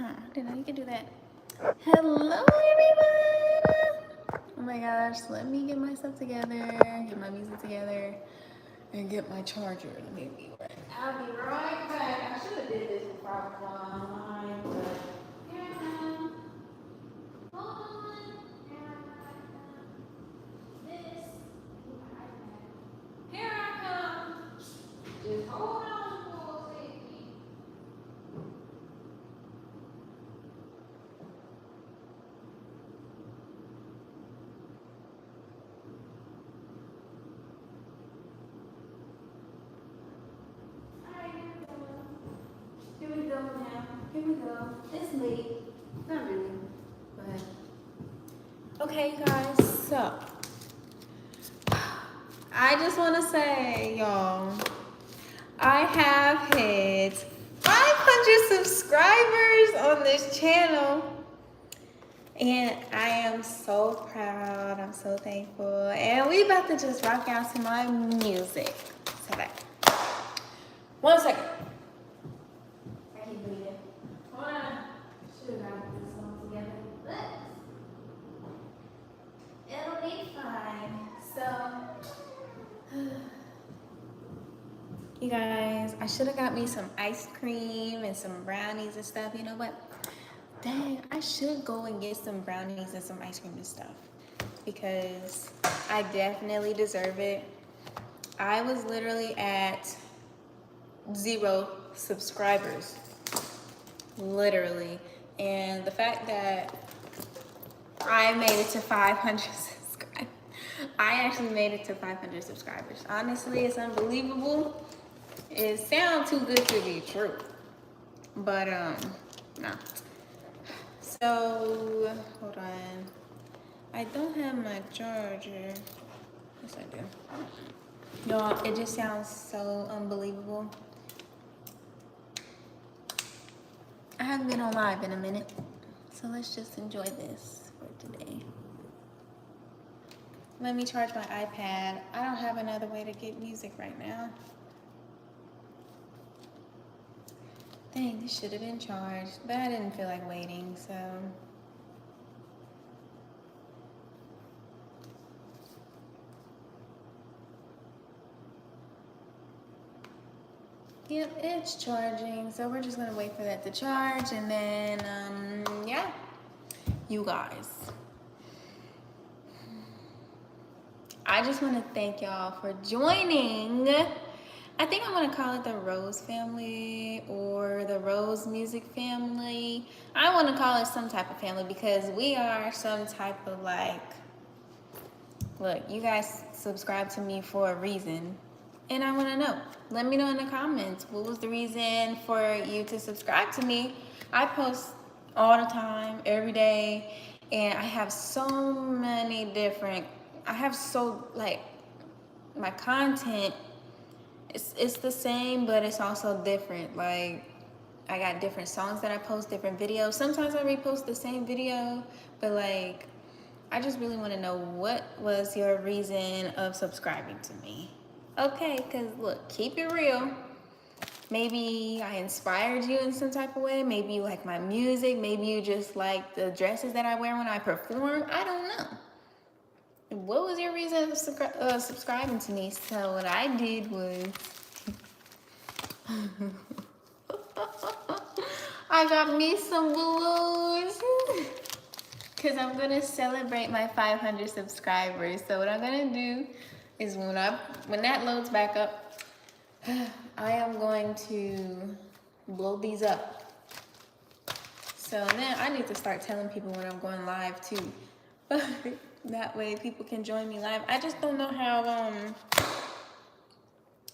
Oh, didn't know you could do that. Hello, everyone. Oh my gosh, let me get myself together, get my music together, and get my charger. Let me be right. I'll be right back. I should have did this before I was online, but here I am. Hold on. Here I am. This. Here I come. Just hold on for a second. Alright, here we go now. Here we go. It's late. Not really, but okay, guys. So I just want to say, y'all, I have hit 500 subscribers on this channel. And I am so proud. I'm so thankful. And we about to just rock out to my music. So that. 1 second. I keep bleeding. Hold on. Should I put this one together? But it'll be fine. So, you guys, I should have got me some ice cream and some brownies and stuff. You know what? Dang, I should go and get some brownies and some ice cream and stuff because I definitely deserve it. I was literally at 0 subscribers, literally. And the fact that I made it to 500 subscribers, I actually made it to 500 subscribers. Honestly, it's unbelievable. It sounds too good to be true, but no. So, hold on. I don't have my charger. Yes, I do. Y'all, it just sounds so unbelievable. I haven't been on live in a minute, so let's just enjoy this for today. Let me charge my iPad. I don't have another way to get music right now. Dang, this should have been charged, but I didn't feel like waiting, so. Yep, it's charging, so we're just gonna wait for that to charge, and then, yeah, you guys. I just wanna thank y'all for joining. I think I want to call it the Rose family or the Rose music family. I want to call it some type of family because we are some type of like, look, you guys subscribe to me for a reason. And I want to know. Let me know in the comments. What was the reason for you to subscribe to me? I post all the time, every day. And I have so many different, my content, it's the same, but it's also different. Like, I got different songs that I post, different videos. Sometimes I repost the same video, but like, I just really want to know what was your reason of subscribing to me. Okay, because look, keep it real. Maybe I inspired you in some type of way. Maybe you like my music. Maybe you just like the dresses that I wear when I perform. I don't know. What was your reason of subscribing to me? So what I did was I got me some balloons because I'm going to celebrate my 500 subscribers. So what I'm going to do is when that loads back up, I am going to blow these up. So then I need to start telling people when I'm going live too. That way people can join me live. I just don't know how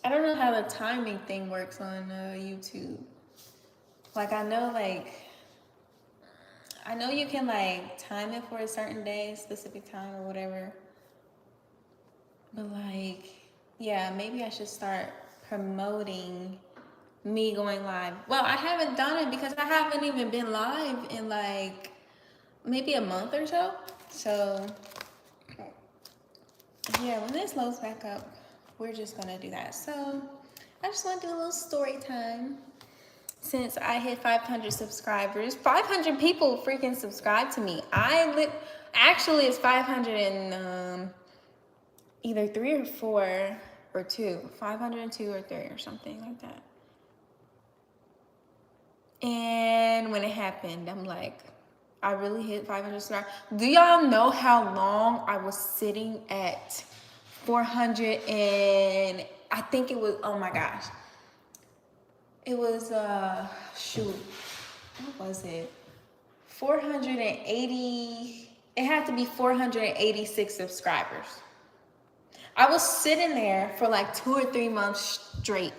the timing thing works on YouTube. Like I know you can like time it for a certain day, specific time or whatever. But like, yeah, maybe I should start promoting me going live. Well, I haven't done it because I haven't even been live in like maybe a month or so. So yeah, when this loads back up, we're just gonna do that. So I just want to do a little story time. since I hit 500 subscribers. 500 people freaking subscribe to me. Actually, it's 500 and either 3 or 4 or 2. 502 or 3 or something like that. And when it happened, I'm like, I really hit 500 subscribers. Do y'all know how long I was sitting at 400 and I think it was, oh my gosh. It was, shoot, what was it? 480, it had to be 486 subscribers. I was sitting there for like 2 or 3 months straight.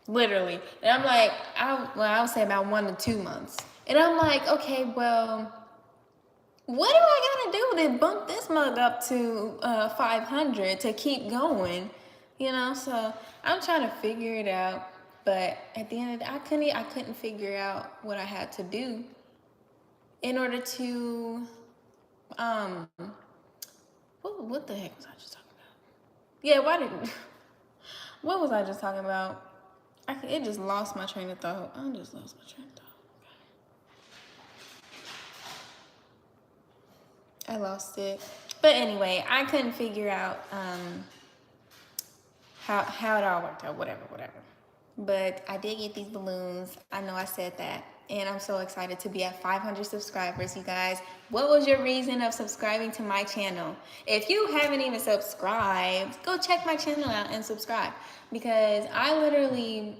Literally. And I'm like, I would say about 1 to 2 months. And I'm like, okay, well, what do I gotta do to bump this mug up to 500 to keep going? You know, so I'm trying to figure it out. But at the end of the day, I couldn't figure out what I had to do in order to, what the heck was I just talking about? Yeah, what was I just talking about? It just lost my train of thought. I just lost my train of thought. I lost it. But anyway, I couldn't figure out how it all worked out, whatever. But I did get these balloons. I know I said that. And I'm so excited to be at 500 subscribers, you guys. What was your reason of subscribing to my channel? If you haven't even subscribed, go check my channel out and subscribe. Because I literally,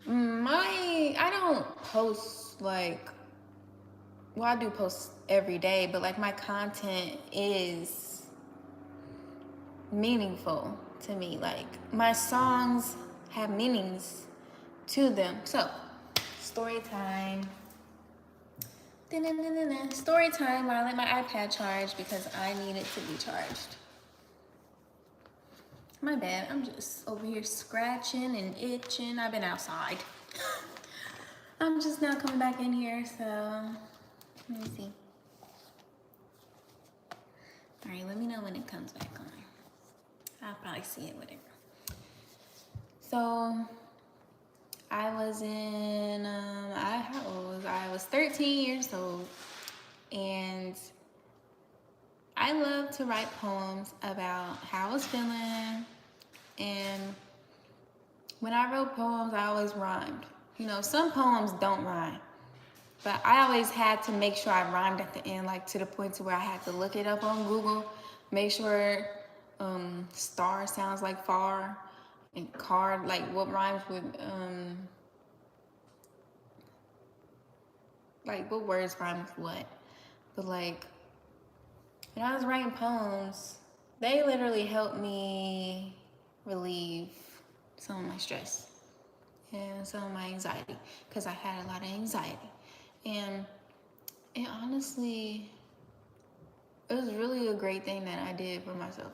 I don't post like, well, I do post every day, but like my content is meaningful to me. Like my songs have meanings to them. So, story time. Story time while I let my iPad charge because I need it to be charged. My bad, I'm just over here scratching and itching. I've been outside. I'm just now coming back in here, so let me see. All right, let me know when it comes back on. I'll probably see it, whatever. So, I was in, how old was I? I was 13 years old, and I love to write poems about how I was feeling, and when I wrote poems, I always rhymed. You know, some poems don't rhyme, but I always had to make sure I rhymed at the end, like to the point to where I had to look it up on Google, make sure star sounds like far, and card, like what rhymes with, like what words rhyme with what. But like, when I was writing poems, they literally helped me relieve some of my stress and some of my anxiety, because I had a lot of anxiety. And it honestly, it was really a great thing that I did for myself,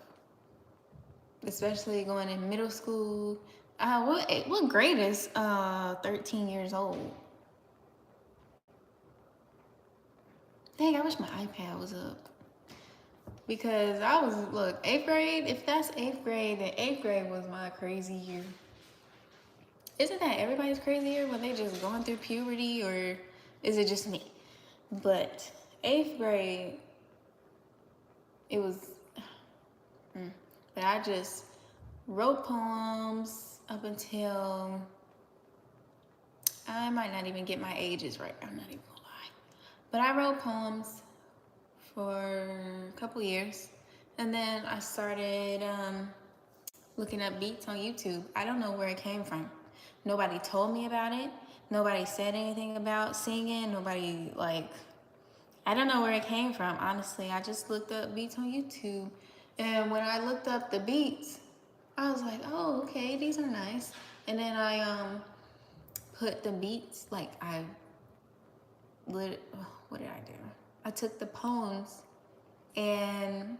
especially going in middle school. What grade is 13 years old? Dang, I wish my iPad was up. Because I was, look, 8th grade, if that's 8th grade, then 8th grade was my crazy year. Isn't that everybody's crazy year when they just going through puberty, or is it just me? But 8th grade, it was, but I just wrote poems up until, I might not even get my ages right, I'm not even gonna lie. But I wrote poems for a couple years, and then I started looking up beats on YouTube. I don't know where it came from. Nobody told me about it. Nobody said anything about singing. Nobody, like, I don't know where it came from, honestly. I just looked up beats on YouTube, and when I looked up the beats, I was like, oh, okay, these are nice. And then I put the beats, like what did I do? I took the poems and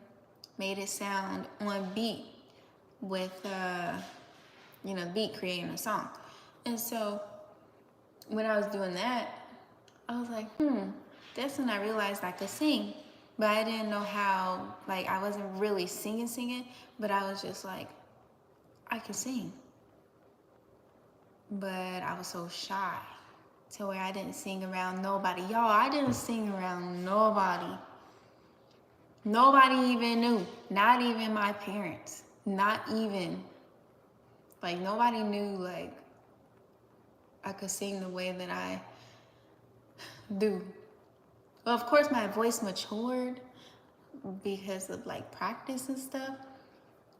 made it sound on beat with, beat creating a song. And so when I was doing that, I was like, that's when I realized I could sing. But I didn't know how, like, I wasn't really singing, but I was just like, I could sing. but I was so shy to where I didn't sing around nobody. Y'all, I didn't sing around nobody. Nobody even knew. Not even my parents. Not even. Like, nobody knew, like, I could sing the way that I do. Well, of course, my voice matured because of, like, practice and stuff.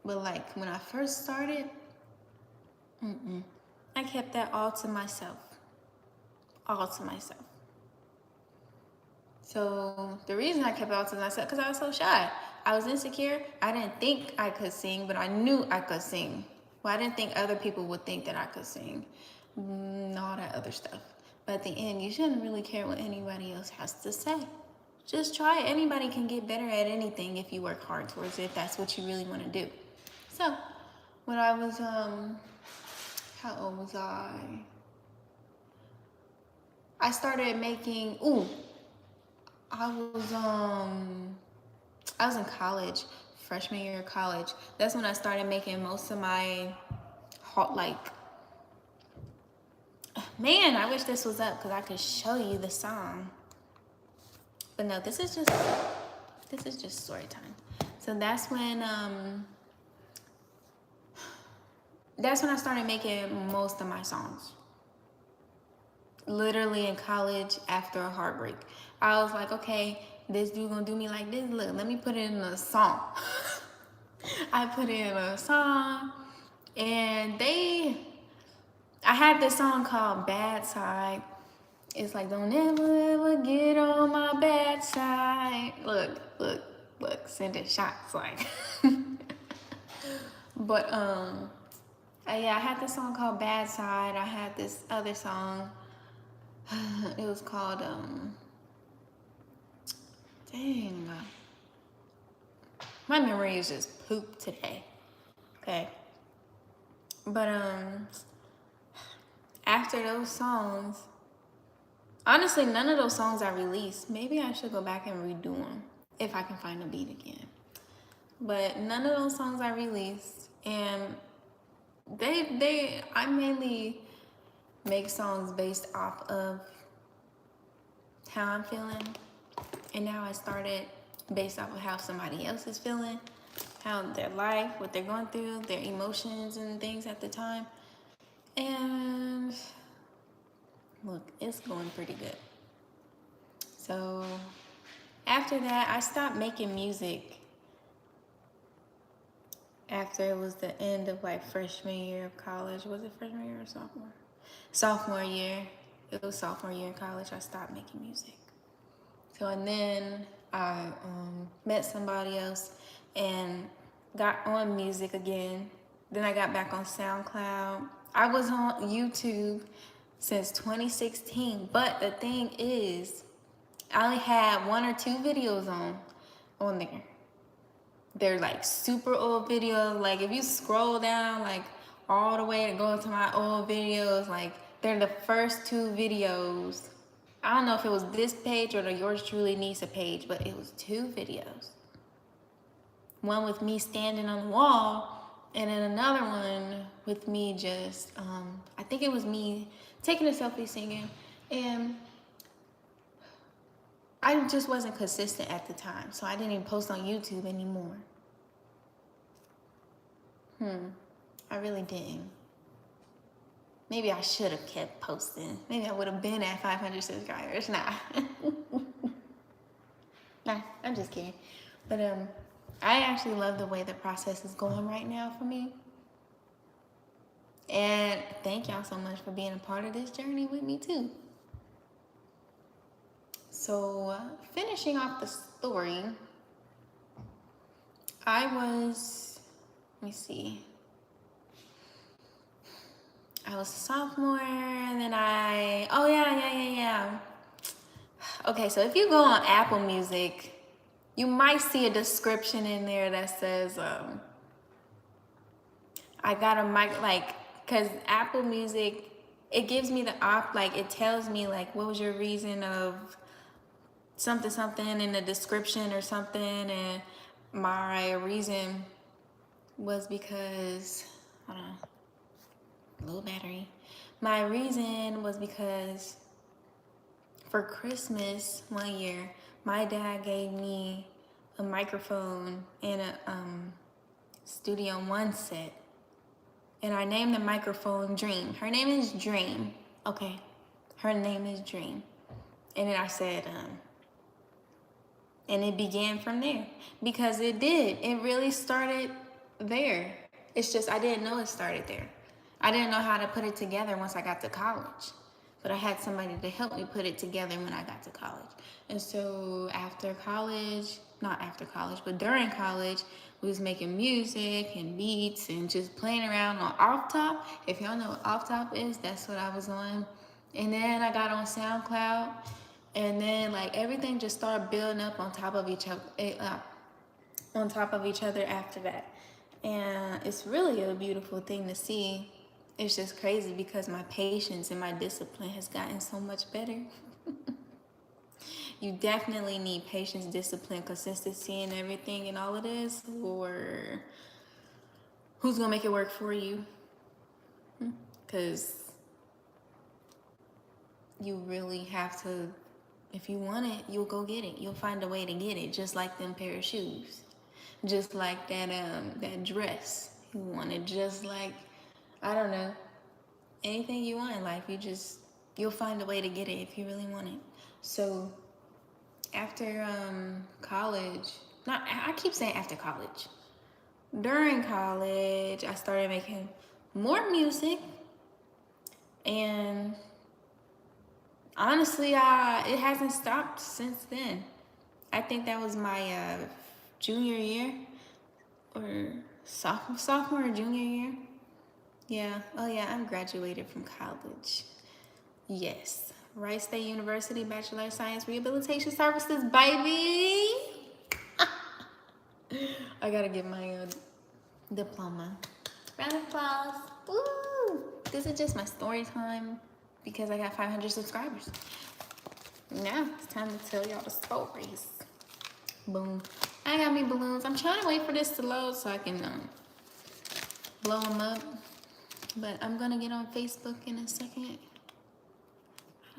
But, like, when I first started, I kept that all to myself. All to myself. So the reason I kept it all to myself, because I was so shy. I was insecure. I didn't think I could sing, but I knew I could sing. Well, I didn't think other people would think that I could sing. All that other stuff. But at the end, you shouldn't really care what anybody else has to say. Just try it. Anybody can get better at anything if you work hard towards it, if that's what you really want to do. So, when I was, how old was I? I started making, I was in college, freshman year of college. That's when I started making most of my, like, man, I wish this was up because I could show you the song. But no, this is just story time. So that's when I started making most of my songs. Literally in college after a heartbreak. I was like, okay, this dude gonna do me like this. Look, let me put it in a song. I put it in a song, and I had this song called Bad Side. It's like, don't ever get on my bad side. Look, sending shots, like. But, yeah, I had this song called Bad Side. I had this other song. It was called, dang. My memory is just poop today. Okay. But, after those songs, honestly, none of those songs I released. Maybe I should go back and redo them if I can find a beat again. But none of those songs I released, and I mainly make songs based off of how I'm feeling, and now I started based off of how somebody else is feeling, how their life, what they're going through, their emotions and things at the time. And look, it's going pretty good. So after that, I stopped making music after it was the end of like freshman year of college. Was it freshman year or sophomore? Sophomore year. It was sophomore year in college. I stopped making music. So, and then I met somebody else and got on music again. Then I got back on SoundCloud. I was on YouTube since 2016, but the thing is, I only had 1 or 2 videos on there. They're like super old videos. Like if you scroll down like all the way to go into my old videos, like they're the first 2 videos. I don't know if it was this page or the Yours Truly Nisa page, but it was 2 videos. One with me standing on the wall, and then another one with me just, I think it was me taking a selfie singing, and I just wasn't consistent at the time, so I didn't even post on YouTube anymore. I really didn't. Maybe I should have kept posting. Maybe I would have been at 500 subscribers. Nah. Nah, I'm just kidding. But I actually love the way the process is going right now for me. And thank y'all so much for being a part of this journey with me too. So finishing off the story, I was a sophomore, and then okay, so if you go on Apple Music, you might see a description in there that says, I got a mic, like, cause Apple Music, it gives me the it tells me like, what was your reason of something in the description or something, and my reason was because, hold on, low battery. My reason was because for Christmas one year, my dad gave me a microphone and a Studio One set. And I named the microphone Dream. Her name is Dream. Okay. Her name is Dream. And then I said, and it began from there. Because it did. It really started there. It's just I didn't know it started there. I didn't know how to put it together once I got to college. But I had somebody to help me put it together when I got to college. And so after college, not after college, but during college, we was making music and beats and just playing around on Off Top. If y'all know what Off Top is, that's what I was on. And then I got on SoundCloud. And then like everything just started building up on top of each other after that. And it's really a beautiful thing to see. It's just crazy because my patience and my discipline has gotten so much better. You definitely need patience, discipline, consistency, and everything and all of this, or who's gonna make it work for you? Because you really have to, if you want it, you'll go get it. You'll find a way to get it, just like them pair of shoes, just like that dress you wanted, just like, I don't know, anything you want in life, you'll find a way to get it if you really want it. So after college, I keep saying after college. During college, I started making more music, and honestly, it hasn't stopped since then. I think that was my junior year, or sophomore or junior year. Yeah. Oh yeah, I'm graduated from college. Yes. Rice State University, Bachelor of Science Rehabilitation Services, baby. I gotta get my diploma. Round of applause. Woo! This is just my story time because I got 500 subscribers. Now it's time to tell y'all the stories. Boom. I got me balloons. I'm trying to wait for this to load so I can blow them up. But I'm gonna get on Facebook in a second.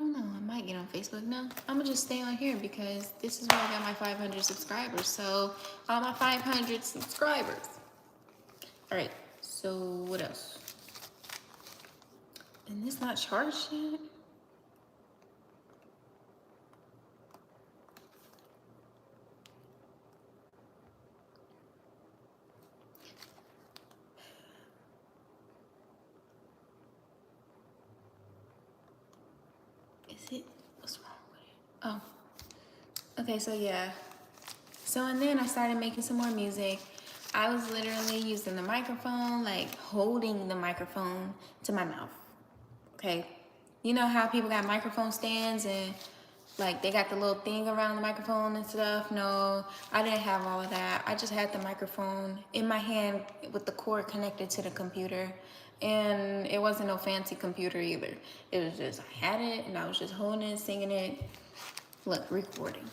I don't know, I might get on Facebook. No, I'm gonna just stay on here because this is where I got my 500 subscribers. So, all my 500 subscribers. All right, so what else? And this not charged yet? Is it? What's wrong with it? Oh. Okay, so yeah. So, and then I started making some more music. I was literally using the microphone, like holding the microphone to my mouth. Okay. You know how people got microphone stands and like they got the little thing around the microphone and stuff? No, I didn't have all of that. I just had the microphone in my hand with the cord connected to the computer. And it wasn't no fancy computer either. It was just, I had it and I was just holding it, singing it, look, recording.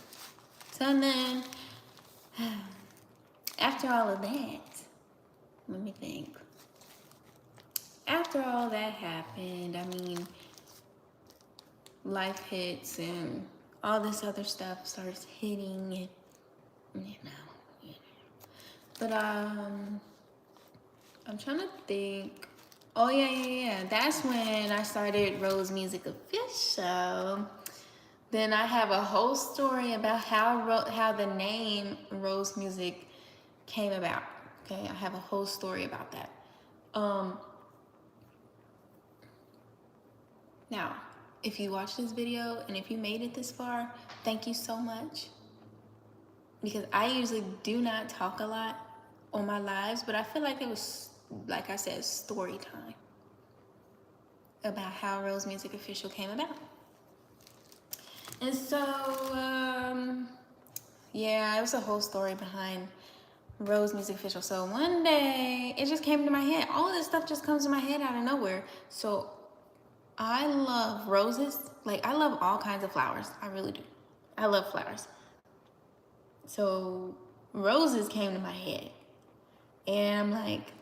So then, after all of that, let me think. After all that happened, I mean, life hits and all this other stuff starts hitting, and, you know. But I'm trying to think. Oh yeah. That's when I started Rose Music Official. Then I have a whole story about how the name Rose Music came about. Okay, I have a whole story about that. Now, if you watch this video and if you made it this far, thank you so much. Because I usually do not talk a lot on my lives, but I feel like it was, like I said, story time about how Rose Music Official came about. And so, yeah, it was a whole story behind Rose Music Official. So one day, it just came to my head. All this stuff just comes to my head out of nowhere. So I love roses. Like, I love all kinds of flowers. I really do. I love flowers. So roses came to my head. And I'm like,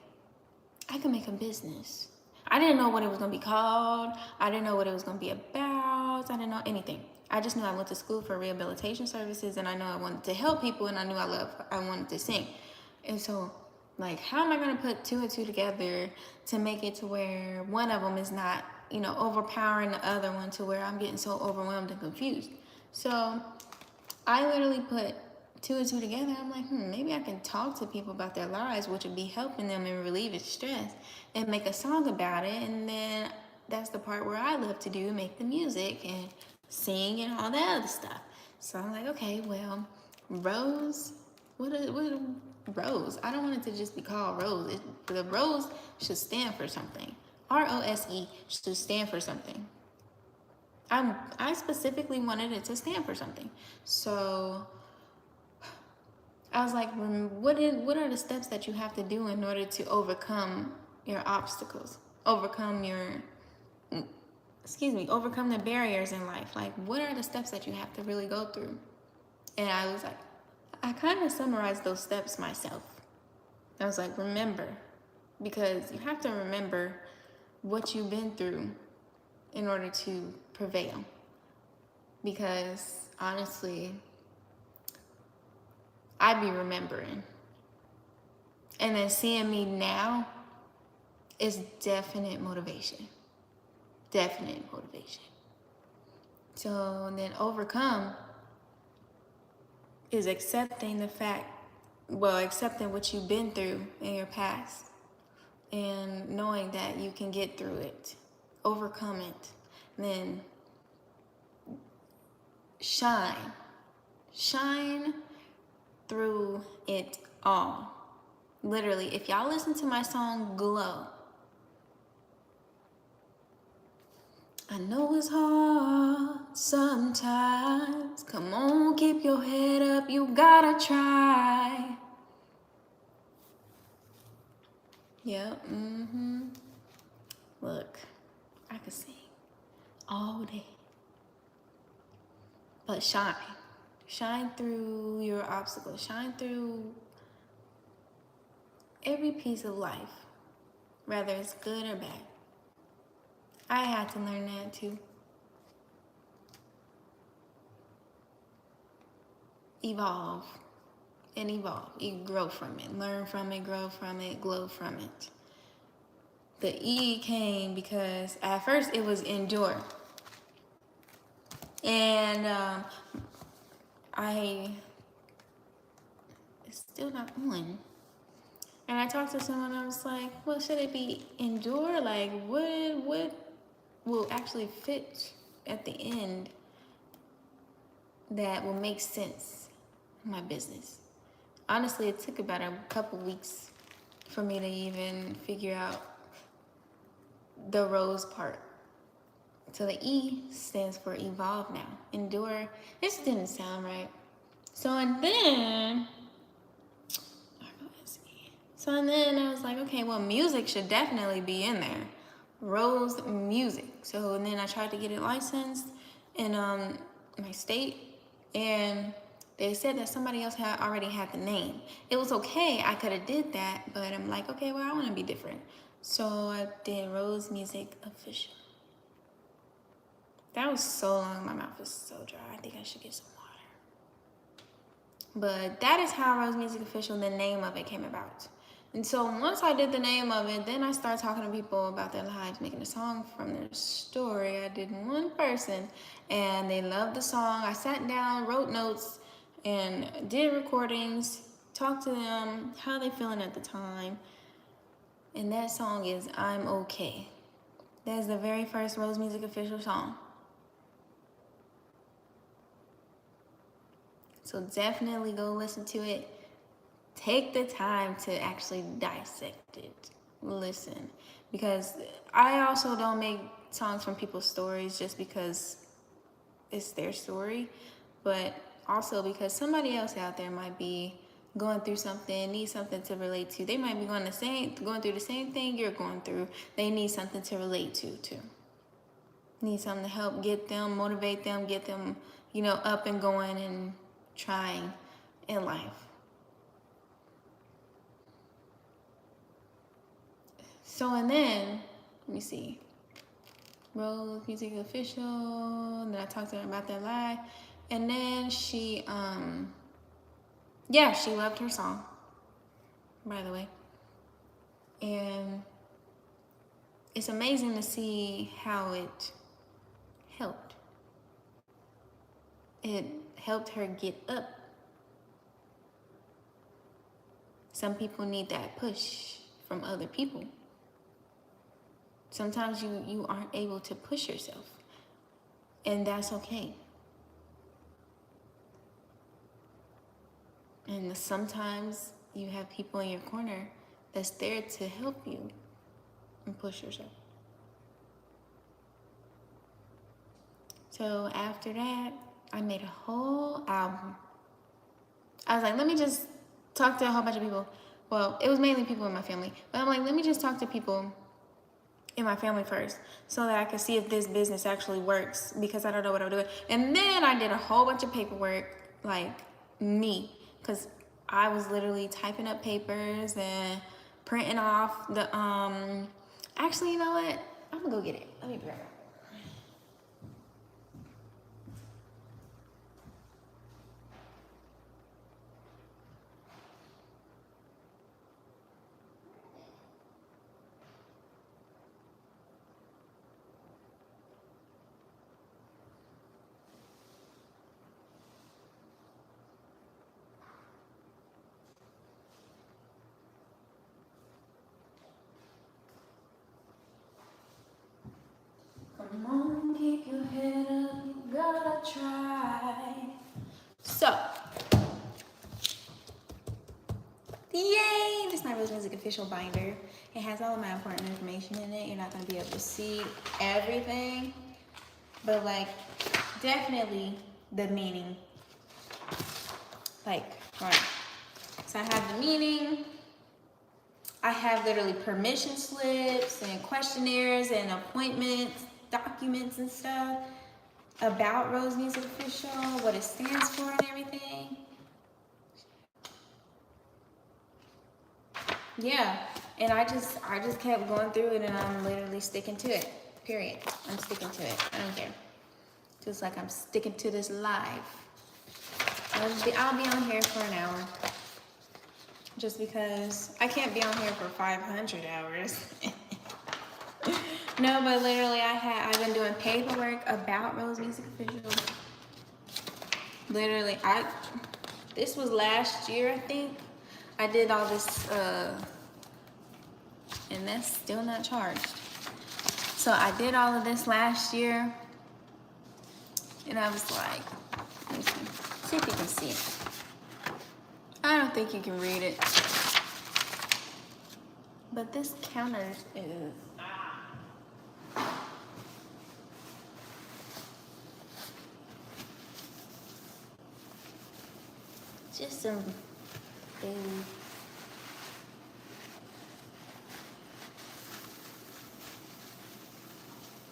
I can make a business I didn't know what it was gonna be called. I didn't know what it was gonna be about. I didn't know anything. I just knew I went to school for rehabilitation services, and I know I wanted to help people, and I knew I wanted to sing. And so, like, how am I gonna put two and two together to make it to where one of them is not, overpowering the other one to where I'm getting so overwhelmed and confused? So I literally put two and two together. I'm like, maybe I can talk to people about their lives, which would be helping them and relieving stress, and make a song about it. And then that's the part where I love to do, make the music and sing and all that other stuff. So I'm like, okay, well, Rose, what Rose? I don't want it to just be called Rose. The Rose should stand for something. ROSE should stand for something. I specifically wanted it to stand for something. So I was like, what are the steps that you have to do in order to overcome your obstacles, overcome the barriers in life? Like, what are the steps that you have to really go through? And I was like, I kind of summarized those steps myself. I was like, remember, because you have to remember what you've been through in order to prevail. Because honestly, I be remembering. And then seeing me now is definite motivation. Definite motivation. So then overcome is accepting what you've been through in your past and knowing that you can get through it, overcome it, and then shine through it all. Literally, if y'all listen to my song Glow, I know it's hard sometimes. Come on, keep your head up, you gotta try. Yeah, Look, I could sing all day. But shine. Shine through your obstacles. Shine through every piece of life, whether it's good or bad. I had to learn that too. Evolve and evolve. You grow from it, learn from it, grow from it, glow from it. The E came because at first it was endure. And it's still not on. And I talked to someone, I was like, well, should it be endure? Like, what will actually fit at the end that will make sense in my business? Honestly, it took about a couple weeks for me to even figure out the Rose part. So the E stands for evolve now. Endure, it just didn't sound right. And then I was like, okay, well, music should definitely be in there. Rose Music. So and then I tried to get it licensed in my state, and they said that somebody else had already had the name. It was okay, I could have did that, but I'm like, okay, well, I want to be different. So I did Rose Music Official. That was so long, my mouth is so dry. I think I should get some water. But that is how Rose Music Official, the name of it, came about. And so once I did the name of it, then I started talking to people about their lives, making a song from their story. I did one person, and they loved the song. I sat down, wrote notes, and did recordings, talked to them, how they feeling at the time. And that song is I'm Okay. That is the very first Rose Music Official song. So definitely go listen to it. Take the time to actually dissect it. Listen. Because I also don't make songs from people's stories just because it's their story, but also because somebody else out there might be going through something, need something to relate to. They might be going through the same thing you're going through. They need something to relate to too. Need something to help get them, motivate them, get them, up and going and trying in life. So, and then let me see. Rose Music Official. And then I talked to her about that live. And then she, yeah, she loved her song, by the way. And it's amazing to see how it helped. It helped her get up. Some people need that push from other people. Sometimes you aren't able to push yourself, and that's okay. And sometimes you have people in your corner that's there to help you and push yourself. So after that, I made a whole album. I was like, let me just talk to a whole bunch of people. Well, it was mainly people in my family, but I'm like, let me just talk to people in my family first so that I can see if this business actually works, because I don't know what I'm doing. And then I did a whole bunch of paperwork, like me, because I was literally typing up papers and printing off the, actually, you know what? I'm gonna go get it. Let me be right back. Come on, keep your head up, you gotta try. So, yay! This is my Rose Music official binder. It has all of my important information in it. You're not gonna be able to see everything, but like, definitely the meaning. Like, right. So I have the meaning. I have literally permission slips and questionnaires and appointments, documents and stuff about Rose Music Official, what it stands for and everything. Yeah, and I just kept going through it, and I'm literally sticking to it, period. I'm sticking to it, I don't care. Just like I'm sticking to this live. I'll be on here for an hour. Just because I can't be on here for 500 hours. No, but literally I've been doing paperwork about Rose Music Official. Literally, this was last year, I think. I did all this, and that's still not charged. So I did all of this last year, and I was like, let me see if you can see it. I don't think you can read it. But this counter is... just some daily...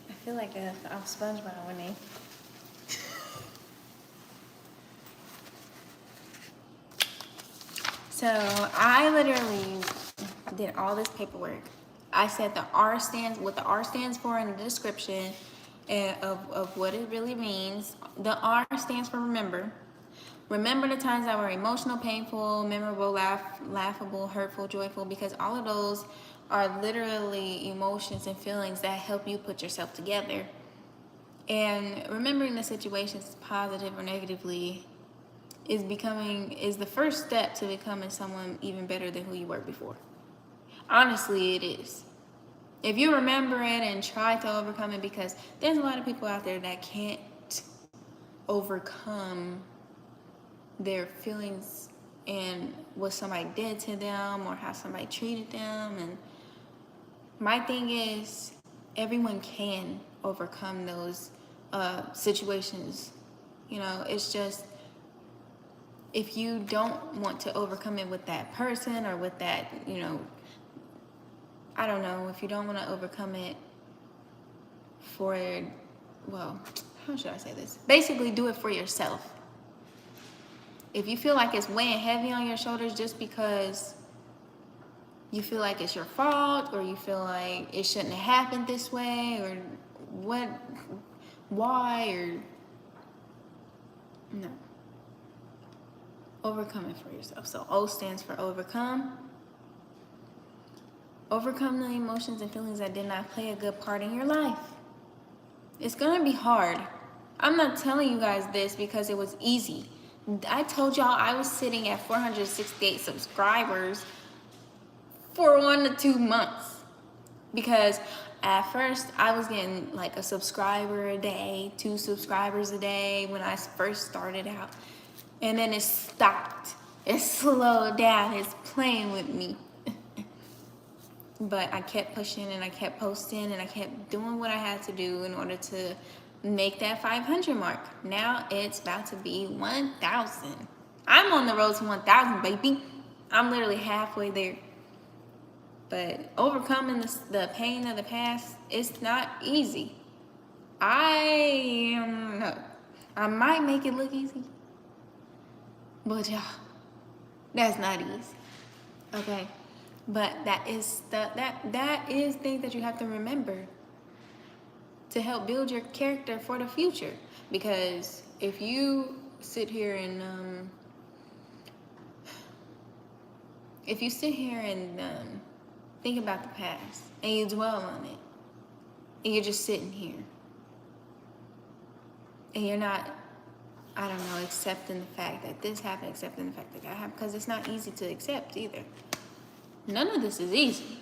I feel like I'm SpongeBob when they... So I literally did all this paperwork. I said what the R stands for in the description of what it really means. The R stands for remember. Remember the times that were emotional, painful, memorable, laughable, hurtful, joyful, because all of those are literally emotions and feelings that help you put yourself together. And remembering the situations positive or negatively is the first step to becoming someone even better than who you were before. Honestly, it is. If you remember it and try to overcome it, because there's a lot of people out there that can't overcome their feelings and what somebody did to them or how somebody treated them. And my thing is, everyone can overcome those situations. You know, it's just, if you don't want to overcome it with that person or with that, you know, I don't know, if you don't want to overcome it for, well, how should I say this? Basically, do it for yourself. If you feel like it's weighing heavy on your shoulders just because you feel like it's your fault, or you feel like it shouldn't have happened this way, or what, why, or no. Overcome it for yourself. So O stands for overcome. Overcome the emotions and feelings that did not play a good part in your life. It's gonna be hard. I'm not telling you guys this because it was easy. I told y'all I was sitting at 468 subscribers for 1 to 2 months. Because at first I was getting like a subscriber a day, 2 subscribers a day when I first started out. And then it stopped. It slowed down. It's playing with me. But I kept pushing and I kept posting and I kept doing what I had to do in order to make that 500 mark. Now it's about to be 1,000. I'm on the road to 1,000, baby. I'm literally halfway there. But overcoming the pain of the past, it's not easy. I don't know. I might make it look easy. But y'all, that's not easy. Okay? But that is things that you have to remember to help build your character for the future. Because if you sit here and think about the past and you dwell on it and you're just sitting here and you're not, I don't know, accepting the fact that this happened, accepting the fact that that happened, because it's not easy to accept either. None of this is easy.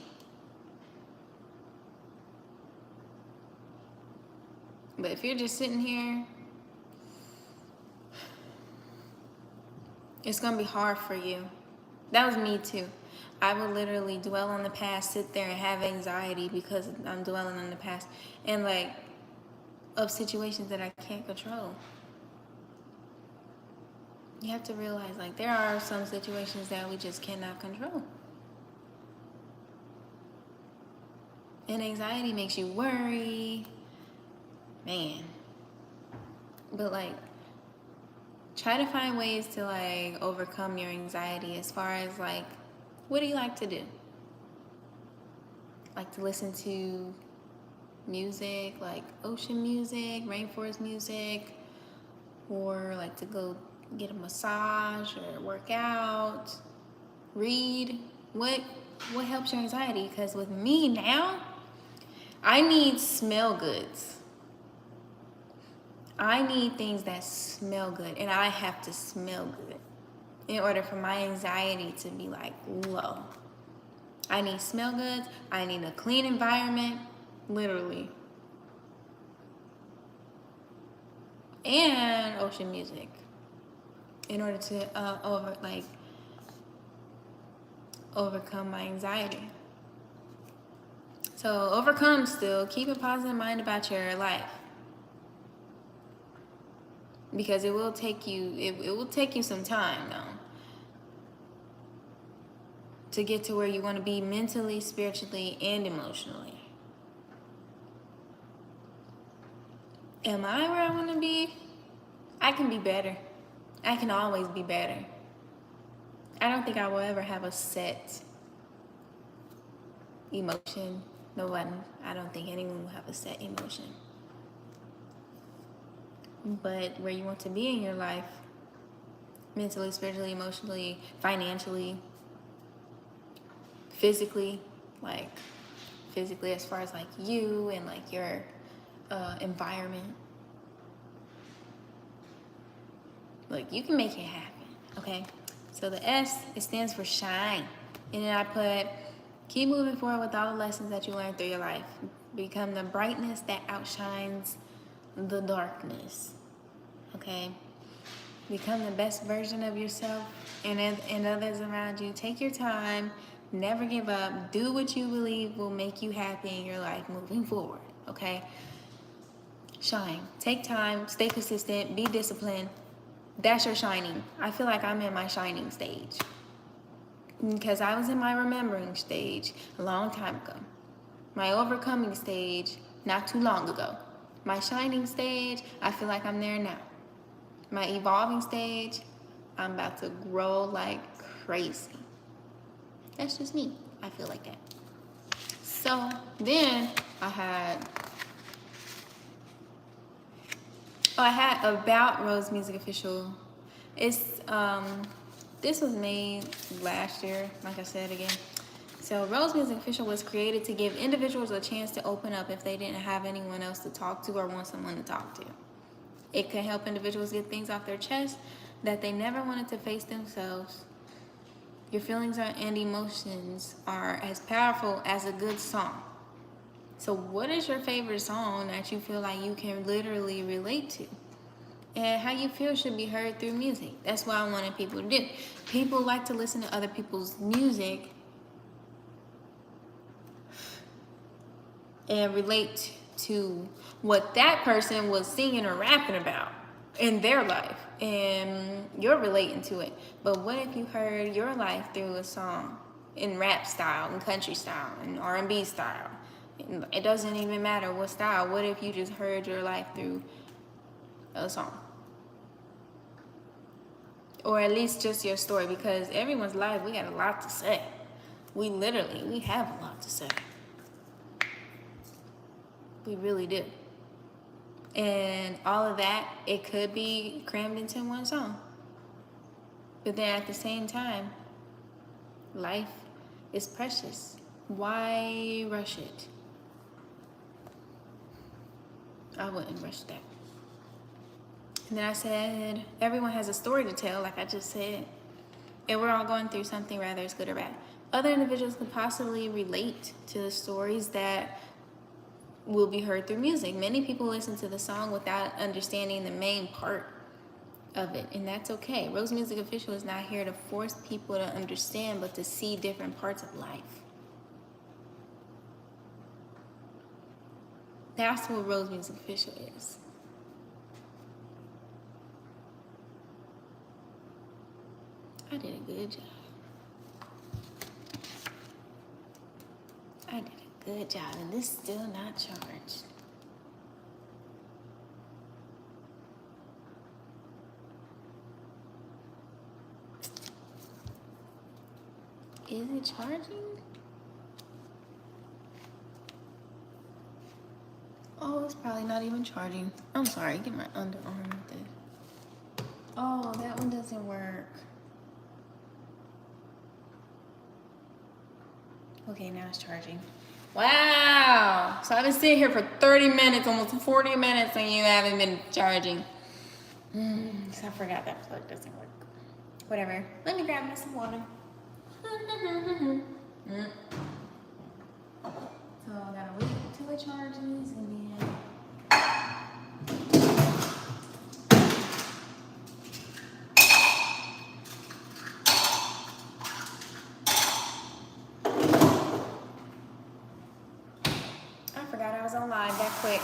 But if you're just sitting here, it's gonna be hard for you. That was me too. I would literally dwell on the past, sit there and have anxiety because I'm dwelling on the past and like of situations that I can't control. You have to realize like there are some situations that we just cannot control. And anxiety makes you worry, man. But like, try to find ways to like overcome your anxiety as far as like, what do you like to do? Like to listen to music, like ocean music, rainforest music, or like to go get a massage or work out, read. What helps your anxiety? Because with me now, I need smell goods. I need things that smell good, and I have to smell good in order for my anxiety to be like low. I need smell goods. I need a clean environment, literally. And ocean music in order to overcome my anxiety. So overcome still. Keep a positive mind about your life. Because it will take you some time though to get to where you want to be mentally, spiritually, and emotionally. Am I where I want to be? I can be better. I can always be better. I don't think I will ever have a set emotion. No one. I don't think anyone will have a set emotion. But where you want to be in your life, mentally, spiritually, emotionally, financially, physically as far as like you and like your environment, like you can make it happen. Okay, so the S, it stands for shine, and then I put keep moving forward with all the lessons that you learned through your life. Become the brightness that outshines the darkness. Okay, become the best version of yourself and others around you. Take your time. Never give up. Do what you believe will make you happy in your life moving forward. Okay, shine. Take time. Stay consistent. Be disciplined. That's your shining. I feel like I'm in my shining stage because I was in my remembering stage a long time ago. My overcoming stage not too long ago. My shining stage, I feel like I'm there now. My evolving stage, I'm about to grow like crazy. That's just me. I feel like that. So then I had about Rose Music Official. It's this was made last year, like I said again. So Rose Music Official was created to give individuals a chance to open up if they didn't have anyone else to talk to or want someone to talk to. It can help individuals get things off their chest that they never wanted to face themselves. Your feelings and emotions are as powerful as a good song. So what is your favorite song that you feel like you can literally relate to? And how you feel should be heard through music. That's what I wanted people to do. People like to listen to other people's music and relate to what that person was singing or rapping about in their life, and you're relating to it. But what if you heard your life through a song in rap style, in country style, in R&B style? It doesn't even matter what style. What if you just heard your life through a song? Or at least just your story, because everyone's life, we got a lot to say. We have a lot to say. We really do. And all of that, it could be crammed into one song. But then at the same time, life is precious. Why rush it? I wouldn't rush that. And then I said, everyone has a story to tell, like I just said. And we're all going through something, whether it's good or bad. Other individuals could possibly relate to the stories that will be heard through music. Many people listen to the song without understanding the main part of it, and that's okay. Rose Music Official is not here to force people to understand, but to see different parts of life. That's what Rose Music Official is. I did a good job. I did a good job, and this is still not charged. Is it charging? Oh, it's probably not even charging. I'm sorry, get my underarm with it. Oh, that one doesn't work. Okay, now it's charging. Wow! So I've been sitting here for 30 minutes, almost 40 minutes, and you haven't been charging. So I forgot that plug doesn't work. Whatever. Let me grab me some water. So I gotta wait until it charges, and then I forgot I was on live that quick.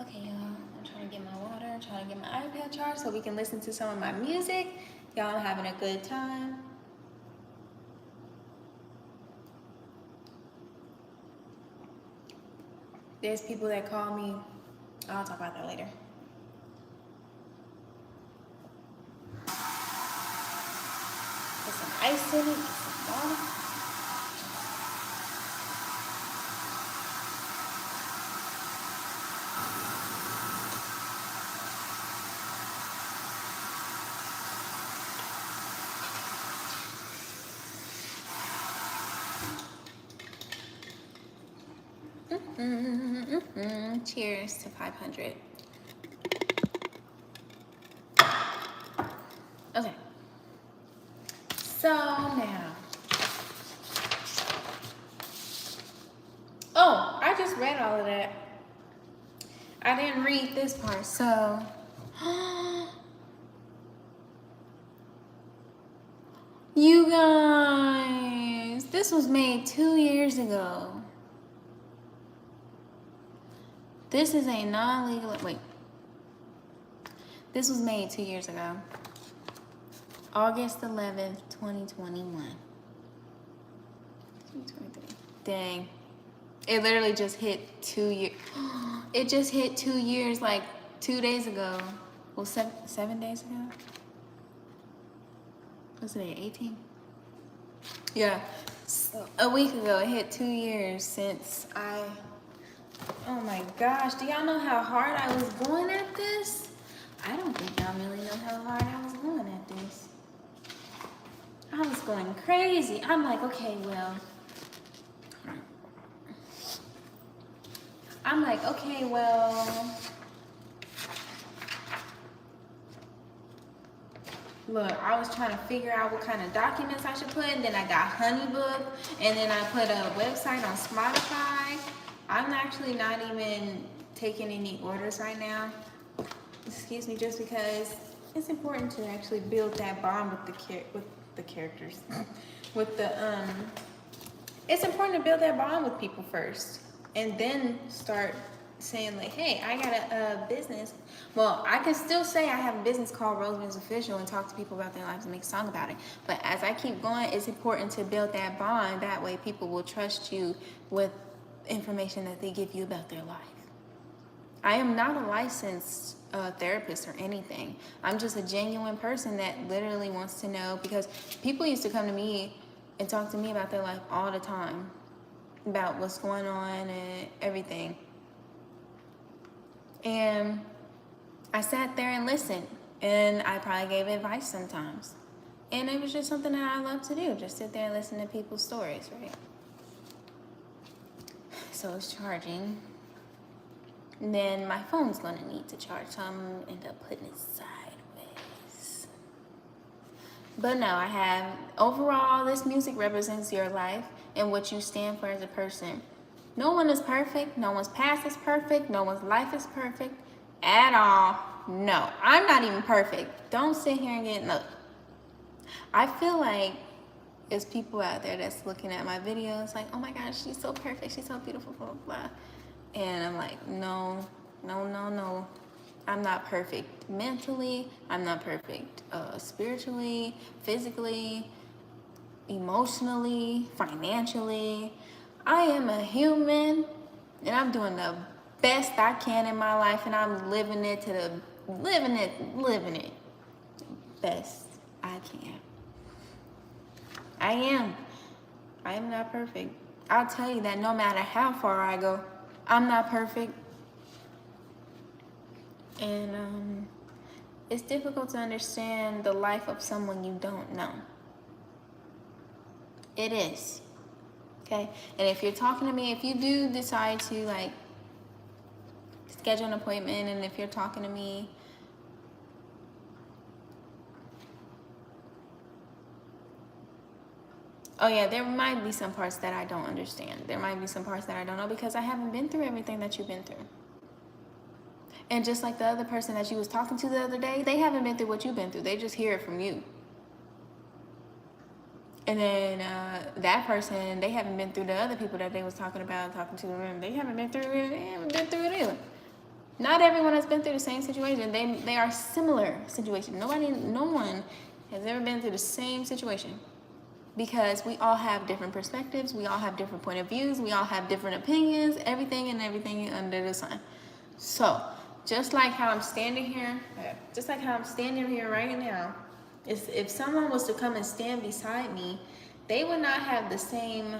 Okay, y'all. I'm trying to get my water. I'm trying to get my iPad charged so we can listen to some of my music. Y'all having a good time. There's people that call me. I'll talk about that later. Put some ice in it, get some water. Cheers to 500. Okay. So now. Oh, I just read all of that. I didn't read this part, so. You guys, this was made 2 years ago. This is a non-legal, wait. This was made 2 years ago. August 11th, 2021. 2023. Dang. It literally just hit 2 years. It just hit 2 years like 2 days ago, well, 7 days ago. What's today? 18. Yeah, a week ago it hit 2 years since I. Oh my gosh, do y'all know how hard I was going at this? I don't think y'all really know how hard I was going at this. I was going crazy. I'm like, okay, well. I'm like, okay, well. Look, I was trying to figure out what kind of documents I should put, and then I got HoneyBook, and then I put a website on Spotify. I'm actually not even taking any orders right now. Excuse me, just because it's important to actually build that bond with the characters. It's important to build that bond with people first, and then start saying like, hey, I got a business. Well, I can still say I have a business called Roseman's Official and talk to people about their lives and make a song about it. But as I keep going, it's important to build that bond. That way people will trust you with information that they give you about their life. I am not a licensed therapist or anything. I'm just a genuine person that literally wants to know, because people used to come to me and talk to me about their life all the time, about what's going on and everything. And I sat there and listened, and I probably gave advice sometimes. And it was just something that I love to do, just sit there and listen to people's stories, right? So it's charging. And then my phone's gonna need to charge, so I'm gonna end up putting it sideways. But no, I have, overall, this music represents your life and what you stand for as a person. No one is perfect. No one's past is perfect. No one's life is perfect at all. No, I'm not even perfect. Don't sit here and get, look. I feel like there's people out there that's looking at my videos like, oh my gosh, she's so perfect. She's so beautiful, blah, blah, blah. And I'm like, no. I'm not perfect mentally. I'm not perfect spiritually, physically, emotionally, financially. I am a human, and I'm doing the best I can in my life, and I'm living it best I can. I am not perfect. I'll tell you that no matter how far I go, I'm not perfect. And it's difficult to understand the life of someone you don't know. It is. Okay? And if you're talking to me, if you do decide to like schedule an appointment, and if you're talking to me, oh yeah, there might be some parts that I don't understand. There might be some parts that I don't know, because I haven't been through everything that you've been through. And just like the other person that you was talking to the other day, they haven't been through what you've been through. They just hear it from you. And then that person, they haven't been through the other people that they was talking to them. They haven't been through it either. Not everyone has been through the same situation. They are similar situations. No one has ever been through the same situation, because we all have different perspectives. We all have different point of views. We all have different opinions. Everything under the sun. So just like how I'm standing here right now, if someone was to come and stand beside me, they would not have the same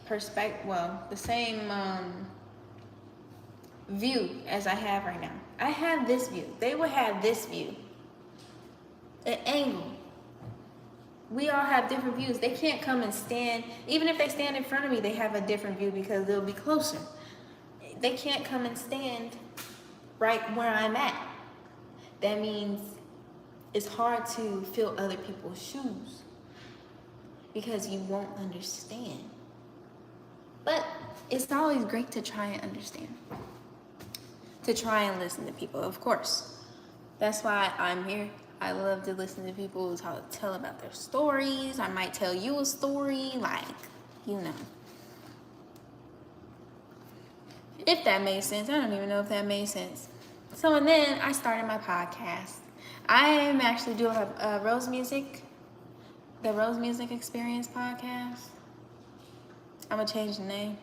perspective, the same view as I have right now. I have this view. They would have this view. An angle. We all have different views. They can't come and stand, even if they stand in front of me, they have a different view because they'll be closer. They can't come and stand right where I'm at. That means it's hard to fill other people's shoes, because you won't understand. But it's always great to try and understand, to try and listen to people, of course. That's why I'm here. I love to listen to people tell about their stories. I might tell you a story, if that made sense. I don't even know if that made sense. So, and then I started my podcast. I am actually doing the Rose Music Experience podcast. I'm gonna change the name,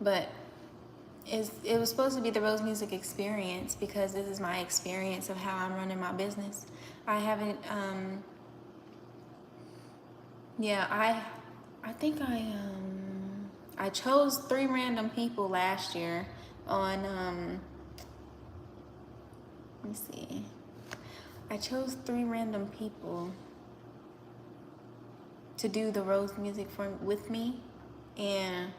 but it was supposed to be the Rose Music Experience because this is my experience of how I'm running my business. I haven't yeah, I think I chose 3 random people last year on let me see. I chose 3 random people to do the Rose Music with me, and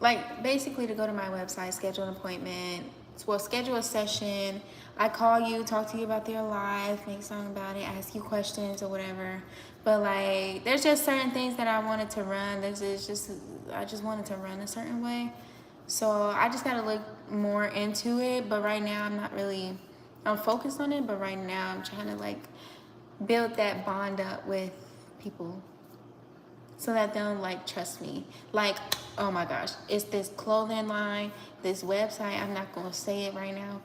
like basically to go to my website, schedule an appointment, well, schedule a session. I call you, talk to you about their life, make a song about it, ask you questions or whatever. But like, there's just certain things that I wanted to run. I just wanted to run a certain way. So I just gotta look more into it. But right now I'm focused on it. But right now I'm trying to like build that bond up with people so that they'll like trust me. Like, oh my gosh, it's this clothing line, this website. I'm not gonna say it right now,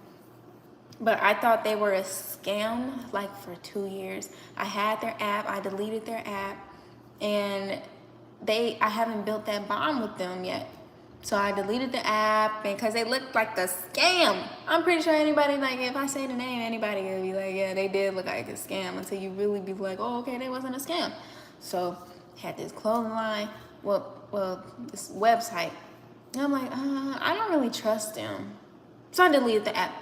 but I thought they were a scam like for 2 years. I had their app, I deleted their app, and I haven't built that bond with them yet. So I deleted the app because they looked like a scam. I'm pretty sure anybody, like if I say the name, anybody will be like, yeah, they did look like a scam, until you really be like, oh, okay, they wasn't a scam. So had this clothing line, well, this website. And I'm like, I don't really trust them. So I deleted the app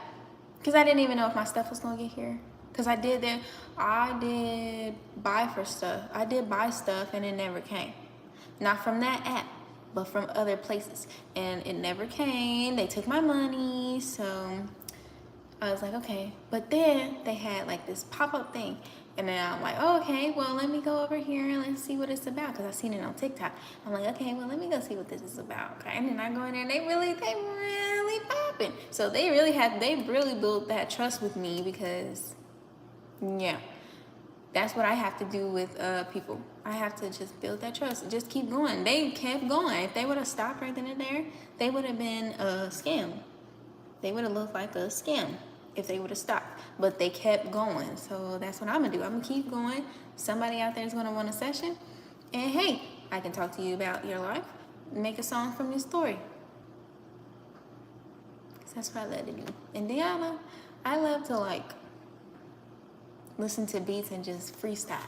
because I didn't even know if my stuff was gonna get here. Because I did buy stuff and it never came. Not from that app, but from other places. And it never came. They took my money. So I was like, okay. But then they had like this pop-up thing. And then I'm like, oh, okay, well, let me go over here and let's see what it's about. Because I seen it on TikTok. I'm like, okay, well, let me go see what this is about. Okay. And then I go in there and they really popping. So they really built that trust with me because, yeah, that's what I have to do with people. I have to just build that trust. Just keep going. They kept going. If they would have stopped right then and there, they would have been a scam. They would have looked like a scam if they would have stopped. But they kept going. So that's what I'm going to do. I'm going to keep going. Somebody out there is going to want a session. And hey, I can talk to you about your life. Make a song from your story. That's what I love to do. And Deanna, I love to like listen to beats and just freestyle.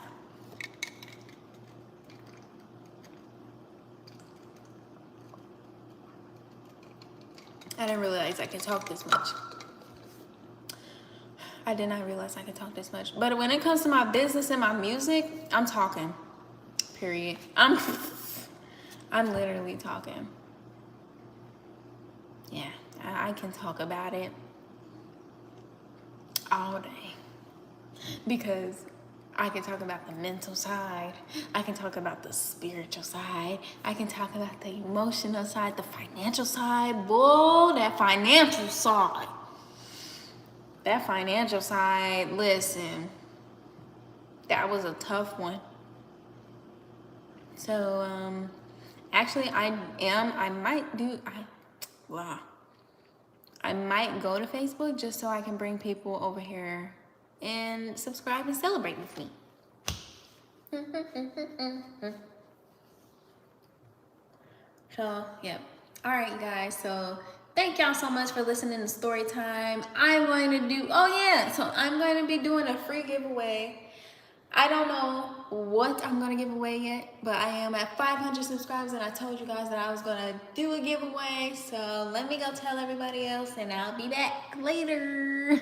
I didn't realize I could talk this much. I did not realize I could talk this much. But when it comes to my business and my music, I'm talking. Period. I'm literally talking. Yeah, I can talk about it all day. Because I can talk about the mental side. I can talk about the spiritual side. I can talk about the emotional side, the financial side. Whoa, that financial side. That financial side, listen, that was a tough one. So, actually, I might go to Facebook just so I can bring people over here and subscribe and celebrate with me. So, yeah. All right, guys. So, thank y'all so much for listening to Story Time. I'm going to be doing a free giveaway. I don't know what I'm going to give away yet, but I am at 500 subscribers, and I told you guys that I was going to do a giveaway. So, let me go tell everybody else, and I'll be back later.